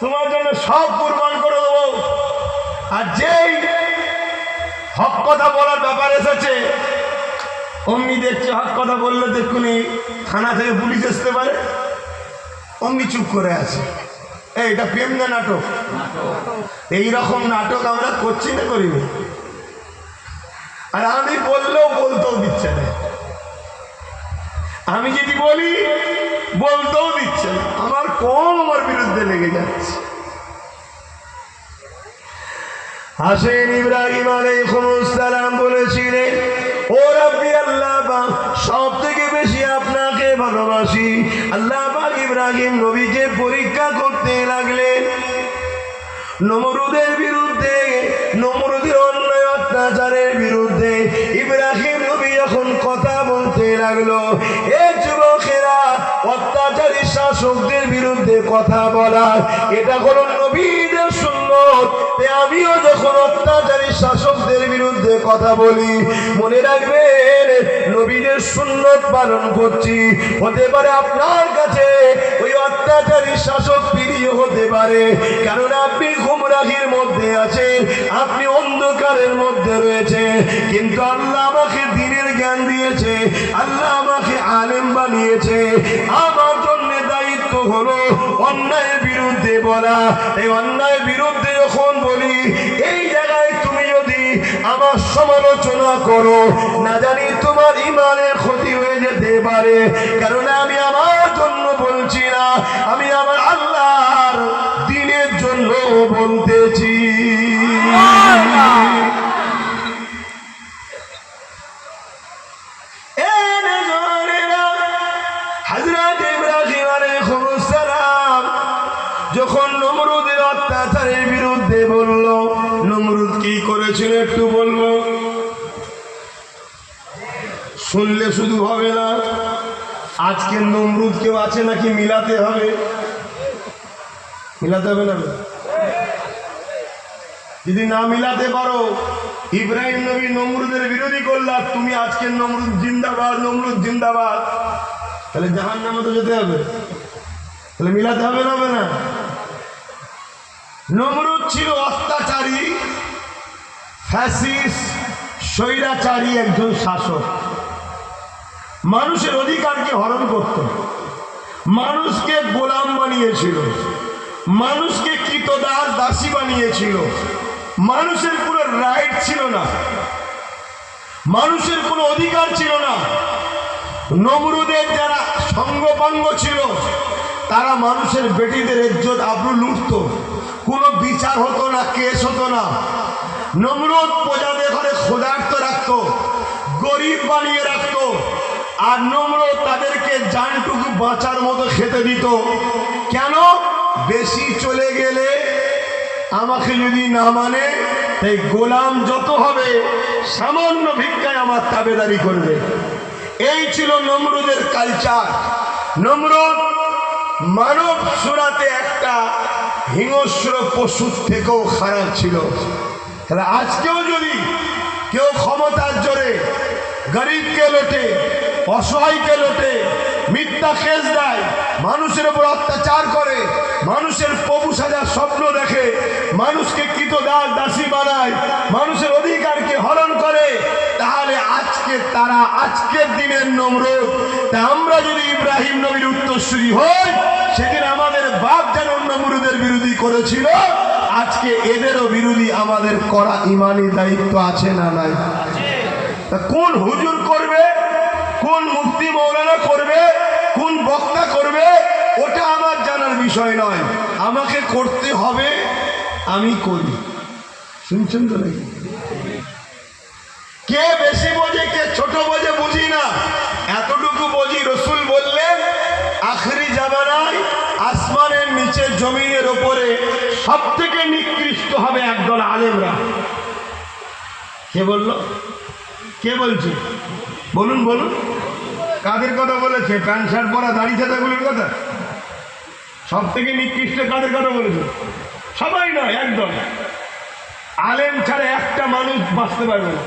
তোমার জন্য সব কুরবান করে দেবো। আর যেই হক কথা বলার ব্যাপার এসেছে অমনি দেখছে হক কথা বললে দেখুনি থানা থেকে পুলিশ আসতে পারে, অমনি চুপ করে আছে। এটা প্রেম না নাটক? এইরকম নাটক আমরা করছি না করিনি? আর আমি বললেও বলতেও দিচ্ছে না, আমি যদি বলি বলতেও দিচ্ছে না, আমার কম আমার বিরুদ্ধে লেগে যাচ্ছে। হাসেন ইব্রাহিম আলাইহিস সালাম বলেছিলেন, ও রাব্বি আল্লাহ পাক সব থেকে বেশি আপনাকে ভালোবাসি। আল্লাহ পাক ইব্রাহিম নবীকে পরীক্ষা করতে লাগলেন নমরুদের বিরুদ্ধে, নমরুদের অন্যায় অত্যাচারের বিরুদ্ধে। ইব্রাহিম নবী যখন কথা বলতে লাগলো, এ যুবকেরা, অত্যাচারী শাসকদের বিরুদ্ধে কথা বলা এটা হলো নবীদের সুন্নত। আমিও যখন অত্যাচারী শাসকদের বিরুদ্ধে কথা বলি মনে রাখবেন নবীদের সুন্নত পালন করছি। হতে পারে আপনার কাছে ওই অত্যাচারী শাসক প্রিয় হতে পারে, কারণ আপনি গুমরাহির মধ্যে আছেন, আপনি অন্ধকারের মধ্যে রয়েছে। কিন্তু আল্লাহ আমাকে দ্বীনের জ্ঞান দিয়েছে, আল্লাহ আমাকে আলেম বানিয়েছে। আমার জন্য দায়িত্ব হলো অন্যায়ের বিরুদ্ধে বলা। এই অন্যায়ের বিরুদ্ধে যখন বলি, এই জায়গায় তুমি যদি আমার সমালোচনা করো না জানি তোমার ইমানের ক্ষতি হয়ে যেতে পারে। কারণ আমি আমার জন্য বলছি না, আমি আমার আল্লাহর দ্বীনের জন্য বলতেছি। হযরত ইব্রাহিম আলাইহিস সালাম যখন নমরুদের অত্যাচারের বিরুদ্ধে বলল, নমরুদ কি করেছিল একটু বলবো? শুনলে শুধু হবে না, আজকে নমরুদ কেউ আছে নাকি মিলাতে হবে? মিলাতে হবে না? যদি না মিলাতে পারো, ইব্রাহিম নবী নমরুদের বিরোধী করলা, তুমি আজকে নমরুদ জিন্দাবাদ, নমরুদ জিন্দাবাদ, তাহলে জাহান্নামে তো যেতে হবে। তাহলে মিলাতে হবে না? হবে না? নমরুদ ছিল অত্যাচারী, ফ্যাসিস্ট, স্বৈরাচারী একজন শাসক। মানুষের অধিকারকে হরণ করত, মানুষকে গোলাম বানিয়েছিল, মানুষকে কৃতদাস দাসী বানিয়েছিল। মানুষের কোনো রাইট ছিল না, মানুষের কোনো অধিকার ছিল না। নমরুদের যারা সঙ্গপাঙ্গ ছিল তারা মানুষের বেটিদের ইজ্জত আবরু লুটত, কোনো বিচার হতো না, কেস হতো না। নমরুদ প্রজাদের ঘরে ক্ষুধার্ত রাখত, গরিব বানিয়ে রাখত। আর নমরুদ তাদেরকে জানটুকু বাঁচার মতো খেতে দিত। কেন? বেশি চলে গেলে আমাকে যদি না মানে, তাই গোলাম যত হবে সামান্য ভিক্ষায় আমার তাবেদারি করবে। এই ছিল নমরুদের কালচার। নমরুদ মানব সুরাতে একটা হিংস্র পশুর থেকেও খারাপ ছিল। তাহলে আজকেও যদি কেউ ক্ষমতার জোরে গরিবকে লোটে, অসহায়কে লোটে, মিথ্যা কেস দেয়, মানুষের উপর অত্যাচার করে, মানুষের প্রভু সাজার স্বপ্ন দেখে, মানুষকে কৃতদাস দাসী বানায়, মানুষের অধিকারকে হরণ করে, তাহলে তারা আজকের দিনের নমরুদ। তা আমরা যদি ইব্রাহিম নবীর উত্তরসূরি হই, সেদিন আমাদের বাপ যেন নমরুদের বিরোধী করেছিল, আজকে এদেরও বিরোধী আমাদের করা ইমানি দায়িত্ব আছে না নাই? কোন হুজুর করবে, কোন মুফতি মৌলানা করবে, কোন বক্তা করবে, ওটা আমার জানার বিষয় নয়। আমাকে করতে হবে, আমি করি। শুনছেন তো নাকি? কে বেশি বোঝে, কে ছোট বোঝে বুঝি না, এতটুকু বুঝি রসুল বললেন আখরি জামানায় আসমানের নিচে জমিনের ওপরে সব থেকে নিকৃষ্ট হবে একদল আলেমরা। কে বলল? কে বলছে? বলুন বলুন, কাদের কথা বলেছে? প্যান্ট শার্ট পরা দাড়ি ছাতাগুলির কথা? সব থেকে নিকৃষ্ট কাদের কথা বলেছে? সবাই নয়, একদম। আলেম ছাড়া একটা মানুষ বাঁচতে পারবে না,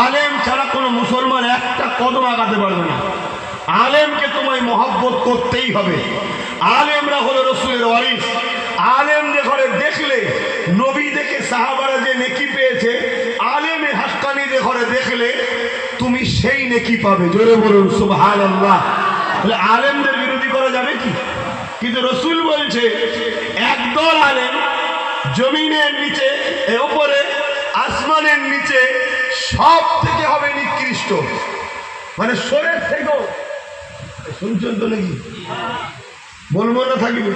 আলেম ছাড়া কোনো মুসলমান একটা কদম আগাতে পারবে না। আলেমকে তোমায় মহব্বত করতেই হবে। আলেমরা হলো রসুলের ওয়ারিস। আলেম যে ঘরে দেখলে নবী দেখে সাহাবারা যে নেকি পেয়েছে, আলেমের হাক্কানি যে ঘরে দেখলে তুমি সেই নেকি পাবে। জোরে বলুন সুবহানাল্লাহ। তাহলে আলেমদের বিরোধী করা যাবে কি? কিন্তু রসুল বলছে একদল আলেম জমিনের নিচে, উপরে আসমানের নিচে সব থেকে হবে নিকৃষ্ট, মানে শরীর থেকেও। শুনছেন তো নাকি? বলবো না থাকবে?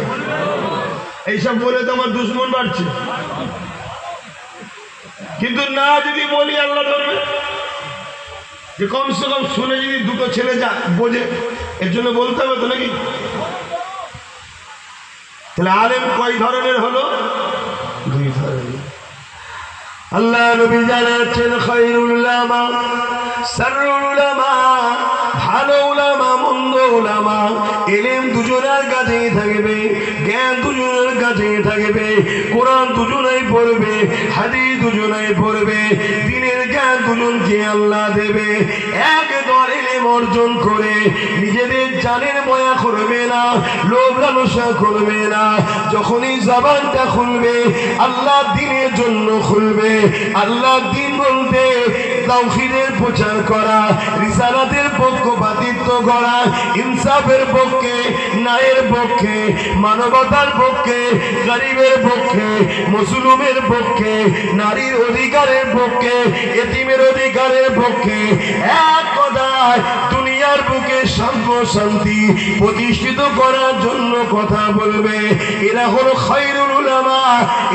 এইসব বলে তো আমার দুশ্মন বাড়ছে, কিন্তু না যদি বলি আল্লাহ ধরবে। যে কমসে কম শুনে যদি দুটো ছেলে যা বোঝে, এর জন্য বলতে হবে তো নাকি? তাহলে আলেম কয় ধরনের হলো? দুই ধরনের। আল্লাহ নবী জানাচ্ছেন খায়রুল উলামা শাররুল উলামা, ভালো উলামা মন্দ উলামা। ইলম দুজনের কাছেই থাকবে, জ্ঞান দুজনের কাছেই থাকবে, কোরআন দুজনেই পড়বে, হাদিস দুজনেই পড়বে, দ্বীনের জ্ঞান দুজনকে আল্লাহ দেবে। একদল ইলম অর্জন করে নিজেদের জানের মায়া করবে না, লোভ লালসা করবে না। যখনই জবানটা খুলবে আল্লাহ দ্বীনের জন্য খুলবে। আল্লাহ দ্বীন বলতে তাওহীদের প্রচার করা, রিসালাতের পক্ষপাতিত্ব করা, ইনসাফের পক্ষে, ন্যায়ের পক্ষে, মানবতার পক্ষে, গরিবের পক্ষে, মুসলুমের পক্ষে, নারীর অধিকারের পক্ষে, এতিমের অধিকারের পক্ষে। এক কথায় দুনিয়ার বুকে শান্তি প্রতিষ্ঠিত করার জন্য কথা বলবে। এরা হলো খায়রুল উলামা।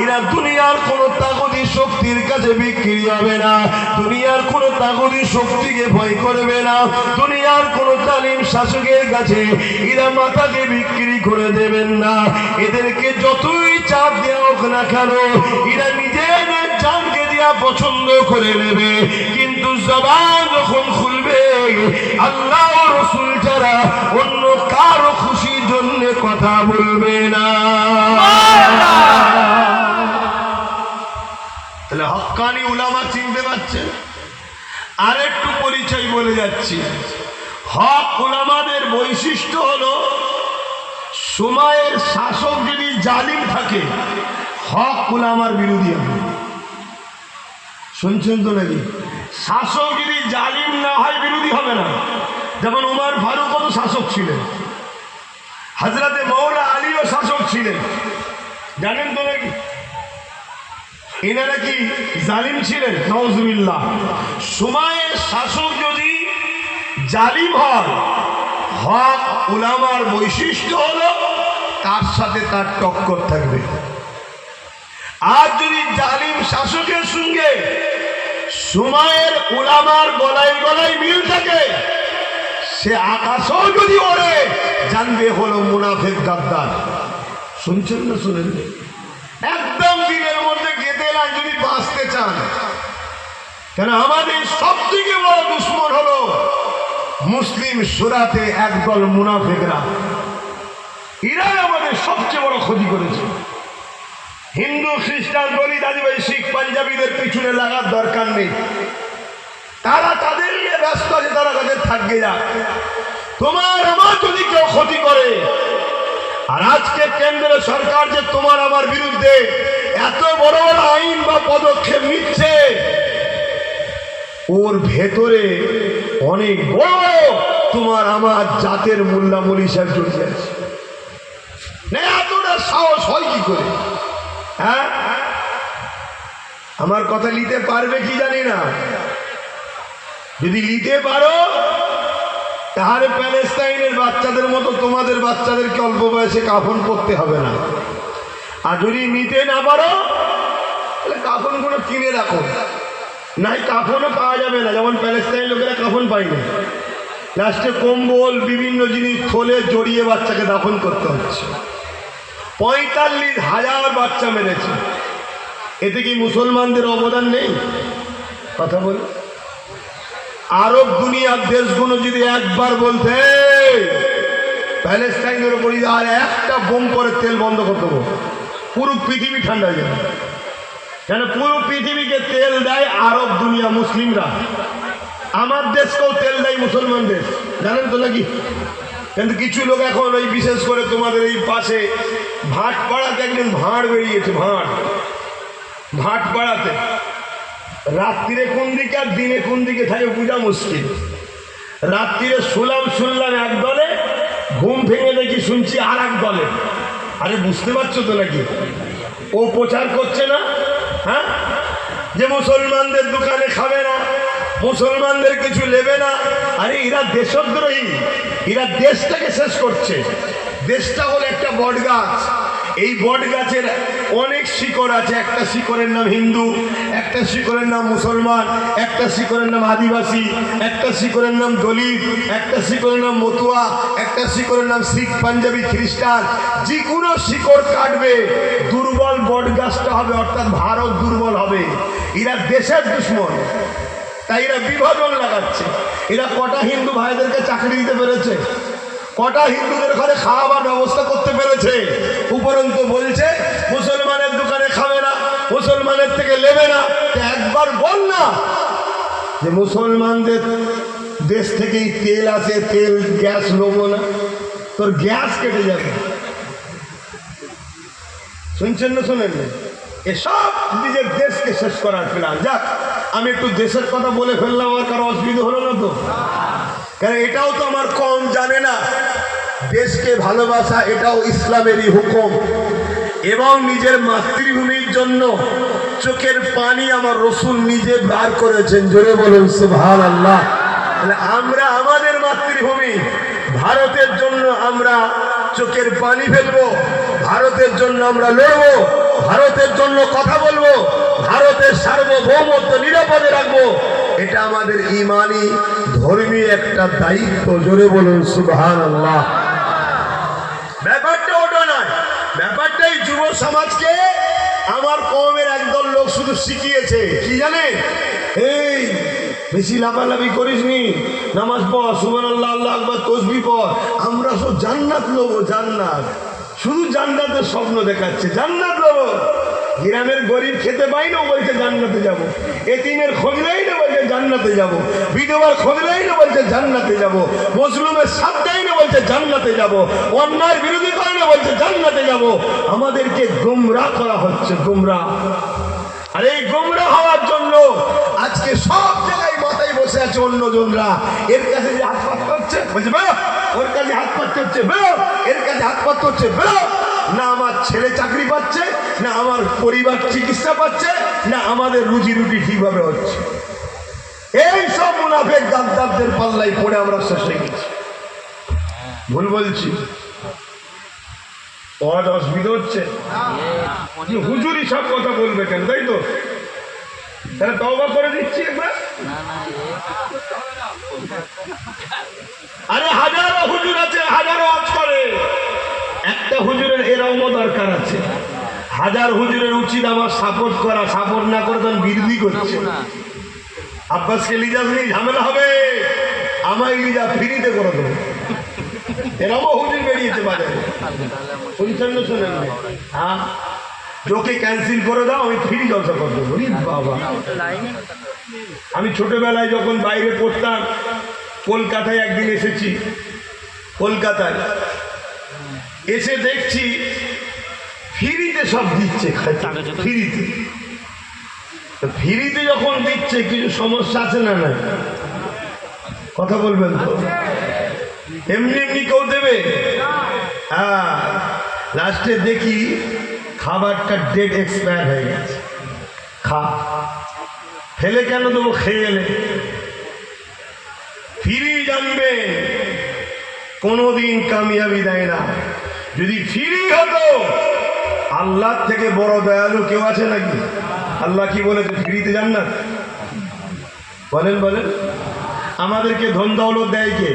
এরা দুনিয়ার কোন তাগুতি শক্তির কাছে বিক্রি হবে না, দুনিয়ার কোন তাগুতি শক্তিকে ভয় করবে না, দুনিয়ার কোন জালিম শাসকের কাছে এরা মাথাকে বিক্রি করে দেবেন না। এদেরকে যতই চাপ দেওয়া হোক না কেন, এরা নিজেদের জানকে দিয়া পছন্দ করে নেবে। কিন্তু জবান যখন খুলবে আল্লাহ ও রাসূল ছাড়া অন্য কারো খুশির জন্য কথা বলবে না। তাহলে হক্কানি উলামা চিনতে পারছেন? আরেকটু পরিচয় বলে যাচ্ছি। হক উলামাদের বৈশিষ্ট্য হলো সময়ের শাসক যদি জালিম থাকে, হক উলামার বিরোধী হবে। শুনছেন তো নাকি? শাসক যদি জালিম না হয় বিরোধী হবে না। যেমন উমর ফারুক তো শাসক ছিলেন, হযরতে মওলা আলীও শাসক ছিলেন, জানেন তো নাকি? এনারা কি জালিম ছিলেন? নাউজুবিল্লাহ। সময়ের শাসক যদি জালিম হয়, হক উলামার বৈশিষ্ট্য হলো তার সাথে তার টক্কর থাকবে। আর যদি জালিম শাসকের সঙ্গে সময়ের উলামার গলায় গলায় মিল থাকে, সে আকাশও যদি ওড়ে জানবে হলো মুনাফিক গাদ্দার। শুনছেন না? শুনেন? একদম দিনের মধ্যে গেঁথে না যদি বাঁচতে চান। কেন আমাদের সব থেকে বড় দুশ্মন হলো মুসলিম সুরাতে একদল মুনাফিকরা, এরাই আমাদের সবচেয়ে বড় ক্ষতি করেছে। হিন্দু খ্রিস্টান দলিত আদিবাসী শিখ পাঞ্জাবিদের পিছনে লাগার দরকার নেই, তারা তাদের নিয়ে ব্যস্ত আছে, তারা তাদের থাকবে যাক। তোমার আমার যদি কেউ ক্ষতি করে, আর আজকে কেন্দ্রের সরকার যে তোমার আমার বিরুদ্ধে এত বড় বড় আইন বা পদক্ষেপ নিচ্ছে, ওর ভেতরে অনেক বড় তোমার আমার জাতের মোল্লা মনীষা জড়িয়ে আছে। এতটা সাহস হয় কি করে? হ্যাঁ, আমার কথা নিতে পারবে কি জানি না। যদি নিতে পারো তাহলে প্যালেস্টাইনের বাচ্চাদের মতো তোমাদের বাচ্চাদেরকে অল্প বয়সে কাফন করতে হবে না। আর যদি নিতে না পারো তাহলে কাফনগুলো কিনে রাখো, নাই কাফনও পাওয়া যাবে না, যেমন প্যালেস্টাইন লোকেরা কাফন পায়নি। লাস্টে কম্বল বিভিন্ন জিনিস থলে জড়িয়ে বাচ্চাকে দাফন করতে হচ্ছে। 45,000 বাচ্চা মেরেছে। এতে কি মুসলমানদের অবদান নেই? কথা বল। আরব দুনিয়ার দেশগুলো যদি একবার বলতে প্যালেস্টাইনের উপর আর একটা বোম করে তেল বন্ধ করতে দেবো, পুরো পৃথিবী ঠান্ডা হয়ে যাবে। কেন? পুরো পৃথিবীকে তেল দেয় আরব দুনিয়া, মুসলিমরা। আমার দেশকেও তেল দেয় মুসলমান দেশ, জানেন তো নাকি? কিন্তু কিছু লোক এখন ওই বিশেষ করে তোমাদের এই পাশে ভাটপাড়াতে একদিন ভাঁড় বেরিয়েছে, ভাটপাড়াতে রাত্রিরে কোন দিকে আর দিনে কোন দিকে থাকে বোঝা মুশকিল। রাত্রিরে শুনলাম এক দলে, ঘুম ভেঙে দেখি শুনছি আর এক দলে। আরে বুঝতে পারছো তো নাকি? ও প্রচার করছে না, হ্যাঁ, যে মুসলমানদের দোকানে খাবে না, মুসলমানদের কিছু নেবে না। আরে এরা দেশদ্রোহী, এরা দেশটাকে শেষ করছে। দেশটা হলো একটা বট গাছ, এই বট গাছের অনেক শিকড় আছে। একটা শিকড়ের নাম হিন্দু, একটা শিকড়ের নাম মুসলমান, একটা শিকড়ের নাম আদিবাসী, একটা শিকড়ের নাম দলিত, একটা শিকড়ের নাম মতুয়া, একটা শিকড়ের নাম শিখ পাঞ্জাবি খ্রিস্টান। যে কোনো শিকড় কাটবে দুর্বল বট গাছটা হবে, অর্থাৎ ভারত দুর্বল হবে। এরা দেশের দুশ্মন, তাই এরা বিভাজন লাগাচ্ছে। এরা কটা হিন্দু ভাইদেরকে চাকরি দিতে পেরেছে, কটা হিন্দুদের ঘরে খাওয়াবার ব্যবস্থা করতে পেরেছে। উপরন্তু বলছে মুসলমানের দোকানে খাবে না, মুসলমানের থেকে নেবে না। একবার বল না যে মুসলমানদের দেশ থেকেই তেল আসে, তেল গ্যাস নেবো না, তোর গ্যাস কেটে যাবে। শুনছেন না শোনেন না? এসব নিজের দেশকে শেষ করার প্ল্যান। যাক, আমি একটু দেশের কথা বলে ফেললাম, আমার কারো অসুবিধা হলো না তো? কারণ এটাও তো আমার কম জানে না, দেশকে ভালোবাসা এটাও ইসলামেরই হুকুম। এবং নিজের মাতৃভূমির জন্য চোখের পানি আমার রসুল নিজে বার করেছেন। জোরে বলুন সুবহানাল্লাহ। তাহলে আমরা আমাদের মাতৃভূমি ভারতের জন্য আমরা চোখের পানি ফেলবো, ভারতের জন্য আমরা লড়বো, ভারতের জন্য কথা বলবো, ভারতের সার্বভৌমত্ব নিরাপদে রাখবো। এটা আমাদের ইমানি ধর্মীয় একটা দায়িত্ব। জোরে বলুন সুবহানাল্লাহ। ব্যাপারটা ওটা নয়, ব্যাপারটাই যুব সমাজকে আমার কওমের একদল লোক শুধু শিখিয়েছে কি জানেন? এই বেশি লাফালাফি করিস নি, নামাজ পড়, সুবহানাল্লাহ, আল্লাহু আকবার, তাসবিহ পড়। আমরা সব জান্নাত লোক, জান্নাত, শুধু জান্নাতের স্বপ্ন দেখাচ্ছে। জান্নাত লোক, গ্রামের গরিব খেতে পাই না, বলছে জান্নাতে যাব। এতিমের খোঁজ নেই না, বলছে জান্নাতে যাব। বিধবার খোঁজ নেই না, বলছে জান্নাতে যাব। মজলুমের সাথ দেয় না, বলছে জান্নাতে যাব। অন্যায়ের বিরোধী করে না, বলছে জান্নাতে যাব। আমাদেরকে গোমরাহ করা হচ্ছে, গোমরাহ। আর এই গোমরাহ হওয়ার জন্য আজকে সব জায়গায় মাথায় বসে আছে অন্যজনরা। এর কাছে যে হাত পাততে হচ্ছে, বলছে বেরো, ওর কাছে হাত পাততে হচ্ছে, বেরো, এর কাছে হাত পাততে হচ্ছে, বেরো। না আমার ছেলে চাকরি পাচ্ছে, না আমার পরিবার চিকিৎসা পাচ্ছে, না আমাদের রুজি রুটি ঠিকভাবে হচ্ছে। এই সব মুনাফিক গাদ্দারদের পাল্লাই পড়ে আমরা শেষ হয়ে গেছি। ভুল বলছি? অসুবিধা হচ্ছে? হুজুরি সব কথা বলবে কেন, তাই তো? তাহলে তওবা করে দিচ্ছি একবার। আরে হাজারো হুজুর আছে, হাজারো ওয়াজ করে, একটা হুজুরের এরকমও দরকার আছে। হাজার হুজুরের উচিত আমার সাপোর্ট করা, সাপোর্ট না করে তখন বিরোধী করছে। আব্বাসকে লিজাজ নেই, ঝামেলা হবে। আমায় লিজা ফ্রিতে করে দেবো। এরকমও হুজুর বেরিয়েছে বাজারে, শুনছেন না শোনেন না? হ্যাঁ, যোকে ক্যান্সেল করে দাও, আমি ফ্রি জলসা করে দেবো। বাবা, আমি ছোটবেলায় যখন বাইরে পড়তাম, কলকাতায় একদিন এসেছি, কলকাতায় এসে দেখছি ফ্রিতে সব দিচ্ছে, ফ্রিতে। ফ্রিতে যখন দিচ্ছে কিছু সমস্যা আছে না? না, কথা বলবেন তো? এমনি এমনি কেউ দেবে? হ্যাঁ, লাস্টে দেখি খাবারটা ডেট এক্সপায়ার হয়ে গেছে। ফেলে কেন দেবো, খেয়ে এলে। ফ্রি জানবে কোনোদিন কামিয়াবি দেয় না। যদি ফ্রি হতো, আল্লাহ থেকে বড় দয়ালু কেউ আছে নাকি? আল্লাহ কি বলেছে? ফ্রিতে জান্নাত। বলেন বলেন, আমাদেরকে ধন দৌলত দেয় কে?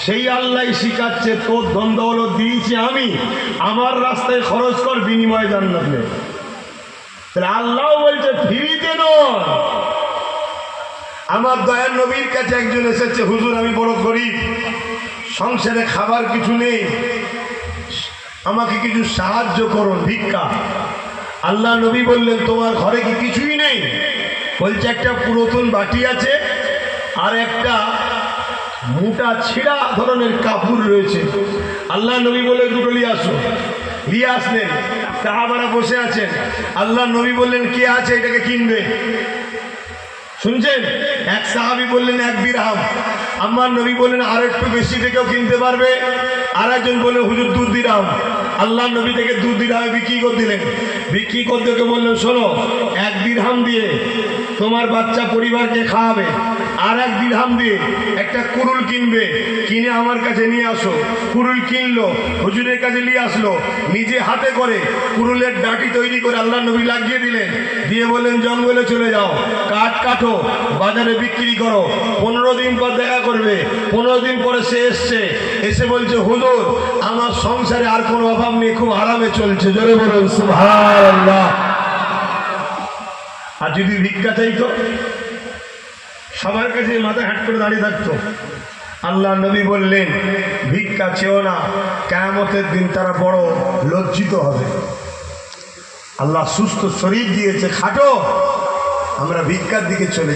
সেই আল্লাহ শিখাচ্ছে, তোর ধন দৌলত দিয়েছি আমি, আমার রাস্তায় খরচ কর, বিনিময়ে জান্নাত নেই। তাহলে আল্লাহ বলছে ফ্রিতে নয়। আমার দয়ার নবীর কাছে একজন এসেছে, হুজুর আমি বড় গরিব, সংসারে খাবার কিছু নেই, আমাকে কিছু সাহায্য করুন, ভিক্ষা। আল্লাহ নবী বললেন, তোমার ঘরে কি কিছুই নেই? বলছে একটা পুরাতন বাটি আছে, আর একটা মোটা ছিঁড়া ধরনের কাপড় রয়েছে। আল্লাহ নবী বলে দুটো নিয়ে আসো। নিয়ে আসলেন, সাহাবারা বসে আছেন। আল্লাহ নবী বললেন, কে আছে এটাকে কিনবে? শুনছেন? এক সাহাবী বললেন 1 দিরহাম। আমার নবী বললেন আর একটু বেশি থেকেও কিনতে পারবে। আর একজন বললেন হুজুর 2 দিরহাম। আল্লাহ নবী থেকে 2 দিরহামে বিক্রি করে দিলেন। বিক্রি করতে বললেন, শোনো, 1 দিরহাম দিয়ে তোমার বাচ্চা পরিবারকে খাওয়াবে, আর 1 দিরহাম দিয়ে একটা কুরুল কিনবে, কিনে আমার কাছে নিয়ে আসো। কুরুল কিনলো, হুজুরের কাছে নিয়ে আসলো, নিজে হাতে করে কুরুলের ডাটি তৈরি করে আল্লাহ নবী লাগিয়ে দিলেন। দিয়ে বললেন, জঙ্গলে চলে যাও, কাঠ কাটো, বাজারে বিক্রি করো। 15 দিন পর দেখা করবে। 15 দিন পরে সে এসছে, এসে বলছে, হুজুর আমার সংসারে আর কোনো অভাব নেই, খুব আরামে চলছে। জোরে বলুন সুবহানাল্লাহ। আর যদি ভিক্ষা চাইতো, সবার কাছে মাথা হাট করে দাঁড়িয়ে থাকতো। আল্লাহ নবী বললেন, ভিক্ষা চেও না, কিয়ামতের দিন তারা বড় লজ্জিত হবে। আল্লাহ সুস্থ শরীর দিয়েছে, খাটো, আমরা ভিক্ষার দিকে চলে